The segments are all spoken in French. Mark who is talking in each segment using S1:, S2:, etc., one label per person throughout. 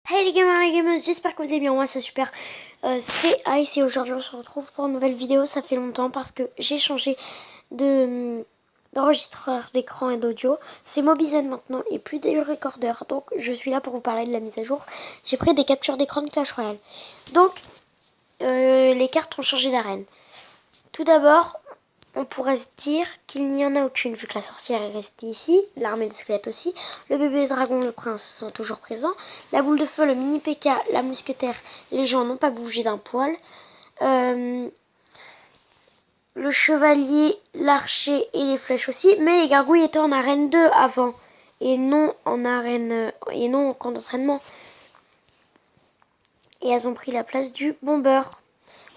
S1: Hey les gamers et gamers, j'espère que vous allez bien, moi c'est super. C'est Ice et aujourd'hui on se retrouve pour une nouvelle vidéo. Ça fait longtemps parce que j'ai changé d'enregistreur d'écran et d'audio. C'est Mobizen maintenant et plus des recordeurs. Donc je suis là pour vous parler de la mise à jour. J'ai pris des captures d'écran de Clash Royale. Donc les cartes ont changé d'arène. Tout d'abord, on pourrait se dire qu'il n'y en a aucune vu que la sorcière est restée ici, l'armée de squelettes aussi, le bébé dragon et le prince sont toujours présents, la boule de feu, le mini PK, la mousquetaire, les gens n'ont pas bougé d'un poil, le chevalier, l'archer et les flèches aussi, mais les gargouilles étaient en arène 2 avant et non en arène et non en camp d'entraînement. Et elles ont pris la place du bomber.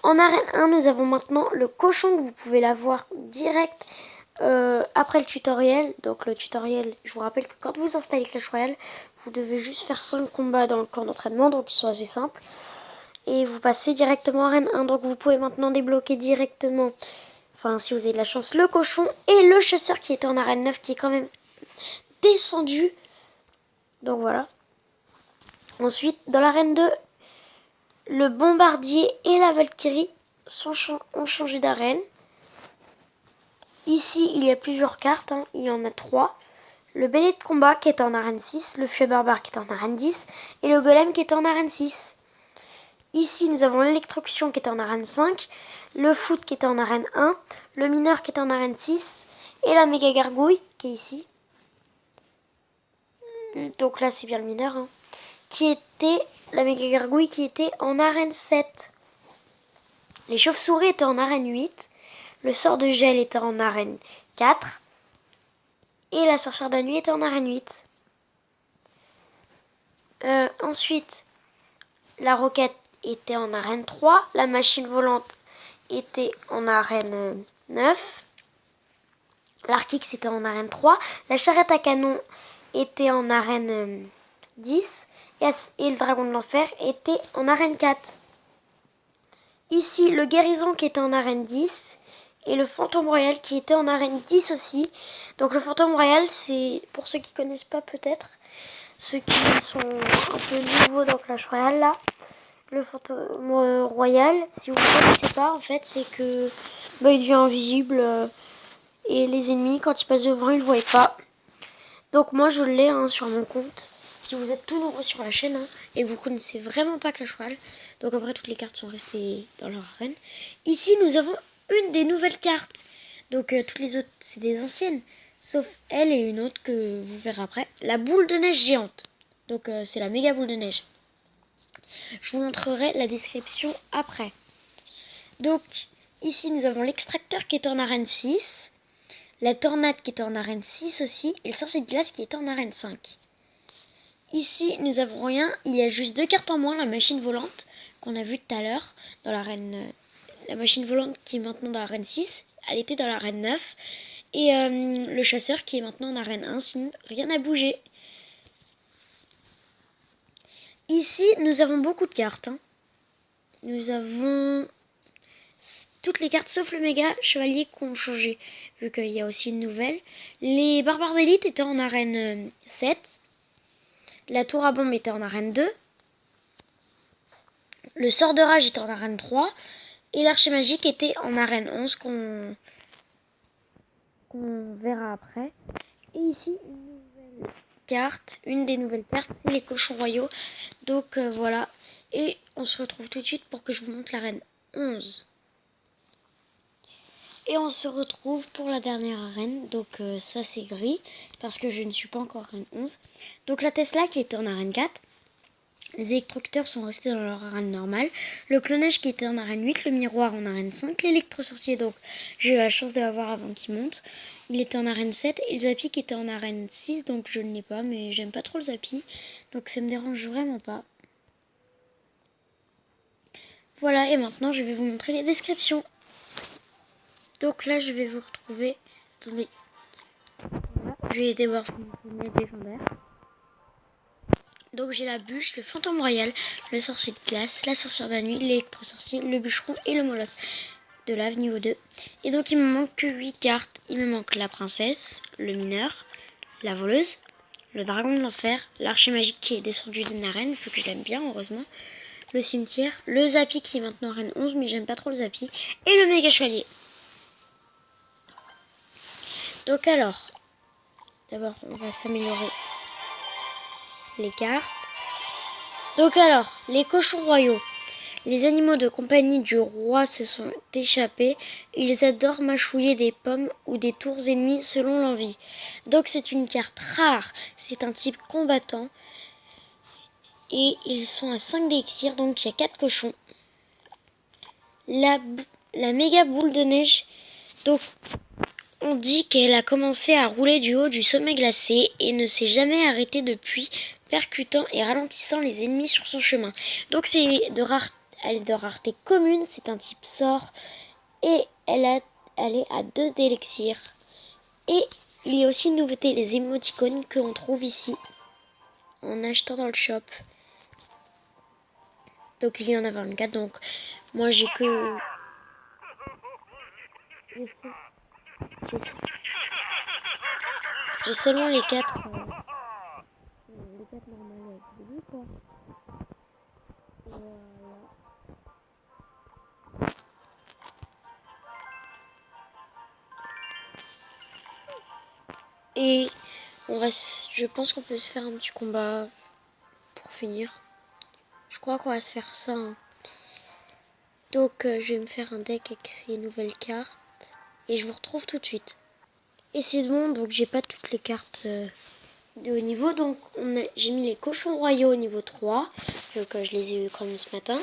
S1: En arène 1, nous avons maintenant le cochon que vous pouvez l'avoir direct après le tutoriel. Donc le tutoriel, je vous rappelle que quand vous installez Clash Royale, vous devez juste faire 5 combats dans le camp d'entraînement, donc ils sont assez simples. Et vous passez directement en arène 1, donc vous pouvez maintenant débloquer directement, enfin si vous avez de la chance, le cochon et le chasseur qui était en arène 9, qui est quand même descendu. Donc voilà. Ensuite, dans l'arène 2, le bombardier et la Valkyrie ont changé d'arène. Ici, il y a plusieurs cartes, il y en a 3. Le bélier de combat qui est en arène 6, le feu barbare qui est en arène 10 et le golem qui est en arène 6. Ici, nous avons l'électrocution qui est en arène 5, le foot qui est en arène 1, le mineur qui est en arène 6 et la méga gargouille qui est ici. Donc là, c'est bien le mineur, qui était la méga gargouille qui était en arène 7. Les chauves-souris étaient en arène 8, le sort de gel était en arène 4 et la sorcière de la nuit était en arène 8. Ensuite, la roquette était en arène 3, la machine volante était en arène 9, l'Arkix était en arène 3, la charrette à canon était en arène 10 et le dragon de l'enfer était en arène 4. Ici, le guérison qui était en arène 10 et le fantôme royal qui était en arène 10 aussi. Donc le fantôme royal, c'est pour ceux qui connaissent pas peut-être, ceux qui sont un peu nouveaux dans Clash Royale là. Le fantôme royal, si vous ne connaissez pas, en fait, c'est que il devient invisible et les ennemis, quand ils passent devant, ils ne le voient pas. Donc moi, je l'ai sur mon compte. Si vous êtes tout nouveau sur la chaîne et que vous connaissez vraiment pas Clash Royale, donc après toutes les cartes sont restées dans leur arène. Ici, nous avons une des nouvelles cartes. Donc toutes les autres, c'est des anciennes, sauf elle et une autre que vous verrez après. La boule de neige géante. Donc c'est la méga boule de neige. Je vous montrerai la description après. Donc, ici, nous avons l'extracteur qui est en arène 6, la tornade qui est en arène 6 aussi, et le sorcier de glace qui est en arène 5. Ici, nous avons rien, il y a juste 2 cartes en moins, la machine volante, qu'on a vue tout à l'heure, dans l'arène... La machine volante qui est maintenant dans l'arène 6, elle était dans l'arène 9, et le chasseur qui est maintenant en arène 1, sinon rien n'a bougé. Ici, nous avons beaucoup de cartes. Nous avons toutes les cartes sauf le méga chevalier qui ont changé, vu qu'il y a aussi une nouvelle. Les barbares d'élite étaient en arène 7. La tour à bombe était en arène 2. Le sort de rage était en arène 3. Et l'archer magique était en arène 11 qu'on verra après. Et ici, une des nouvelles cartes, c'est les cochons royaux. Donc voilà. Et on se retrouve tout de suite pour que je vous montre l'arène 11. Et on se retrouve pour la dernière arène. Donc ça c'est gris parce que je ne suis pas encore arène 11. Donc la Tesla qui était en arène 4. Les électrocuteurs sont restés dans leur arène normale. Le clonage qui était en arène 8. Le miroir en arène 5. L'électro-sorcier, donc j'ai eu la chance de l'avoir avant qu'il monte. Il était en arène 7. Et le Zappy qui était en arène 6. Donc je ne l'ai pas, mais j'aime pas trop le Zappy. Donc ça me dérange vraiment pas. Voilà, et maintenant je vais vous montrer les descriptions. Donc là, je vais vous retrouver. Attendez. Voilà. Je vais débarrer mes légendaires. Donc j'ai la bûche, le fantôme royal, le sorcier de glace, la sorcière de la nuit, l'électro-sorcier, le bûcheron et le molosse de lave niveau 2. Et donc il me manque que 8 cartes. Il me manque la princesse, le mineur, la voleuse, le dragon de l'enfer, l'archer magique qui est descendu d'une arène, vu que je l'aime bien, heureusement, le cimetière, le Zappy qui est maintenant arène 11, mais j'aime pas trop le Zappy, et le méga chevalier. Donc alors, d'abord on va s'améliorer les cartes. Donc alors, les cochons royaux. Les animaux de compagnie du roi se sont échappés. Ils adorent mâchouiller des pommes ou des tours ennemies selon l'envie. Donc c'est une carte rare. C'est un type combattant. Et ils sont à 5 d'élixir, donc il y a 4 cochons. La méga boule de neige. Donc on dit qu'elle a commencé à rouler du haut du sommet glacé et ne s'est jamais arrêtée depuis, percutant et ralentissant les ennemis sur son chemin. Donc elle est de rareté commune, c'est un type sort et elle est à 2 d'élixir. Et il y a aussi une nouveauté, les émoticônes que l'on trouve ici en achetant dans le shop. Donc il y en a 24, donc moi j'ai que... J'ai seulement les 4 normales du début, quoi. Voilà. Et je pense qu'on peut se faire un petit combat pour finir. Je crois qu'on va se faire ça. Hein. Donc je vais me faire un deck avec ces nouvelles cartes. Et je vous retrouve tout de suite. Et c'est bon, donc j'ai pas toutes les cartes de haut niveau. Donc j'ai mis les cochons royaux au niveau 3. Donc je les ai eu comme ce matin.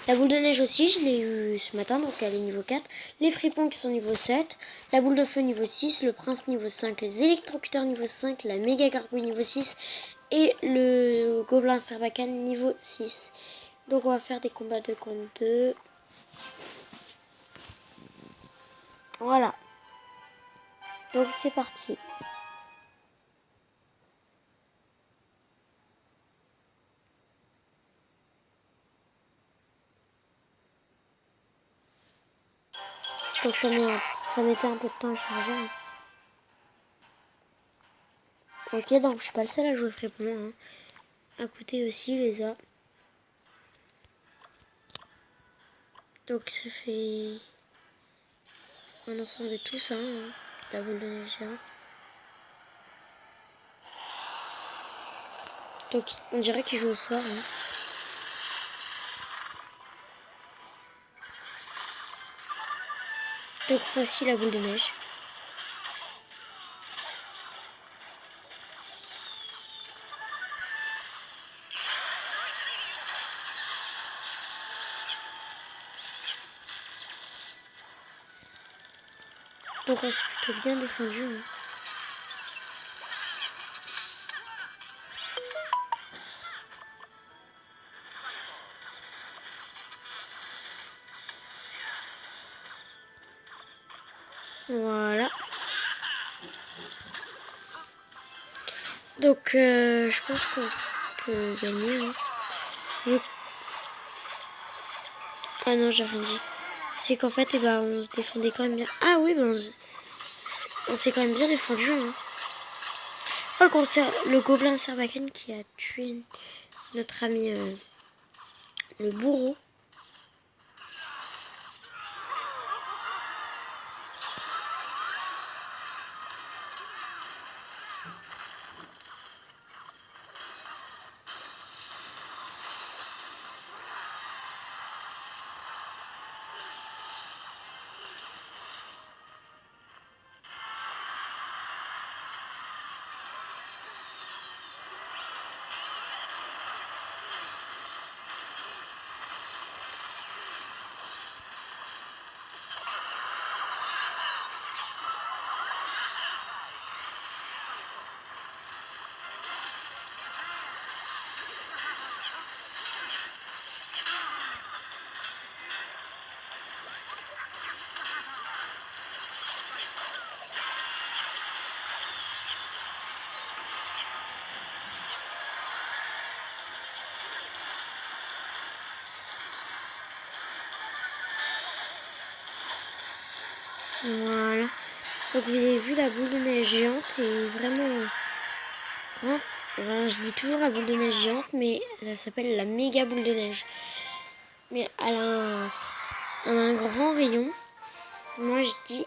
S1: La boule de neige aussi, je l'ai eu ce matin, donc elle est niveau 4. Les fripons qui sont niveau 7. La boule de feu niveau 6. Le prince niveau 5. Les électrocuteurs niveau 5. La méga gargouille niveau 6. Et le gobelin Sarbacane niveau 6. Donc on va faire des combats 2 contre 2. Voilà. Donc c'est parti. Donc ça mettait un peu de temps à charger. Hein. Ok, donc je suis pas le seul à jouer fripon. Hein. À côté aussi les a. Donc ça fait un ensemble de tout ça. Hein. La boule de neige géante. Donc on dirait qu'il joue au sort. Hein. Donc voici la boule de neige. Donc on s'est plutôt bien défendu. Hein. Voilà. Donc je pense qu'on peut gagner. Hein. Ah non, j'ai rien dit. C'est qu'en fait, on se défendait quand même bien. Ah oui, on s'est quand même bien défendu. Hein. Oh, le gobelin Sarbacane qui a tué notre ami le bourreau. Voilà. Donc vous avez vu la boule de neige géante est vraiment Hein, je dis toujours la boule de neige géante, mais ça s'appelle la méga boule de neige. Mais elle a un grand rayon. Moi je dis,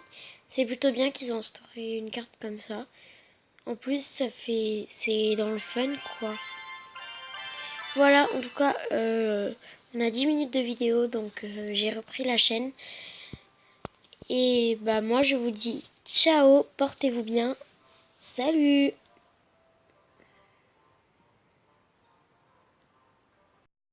S1: c'est plutôt bien qu'ils ont instauré une carte comme ça. En plus, c'est dans le fun, quoi. Voilà, en tout cas, on a 10 minutes de vidéo, donc j'ai repris la chaîne. Et bah moi, je vous dis ciao, portez-vous bien. Salut!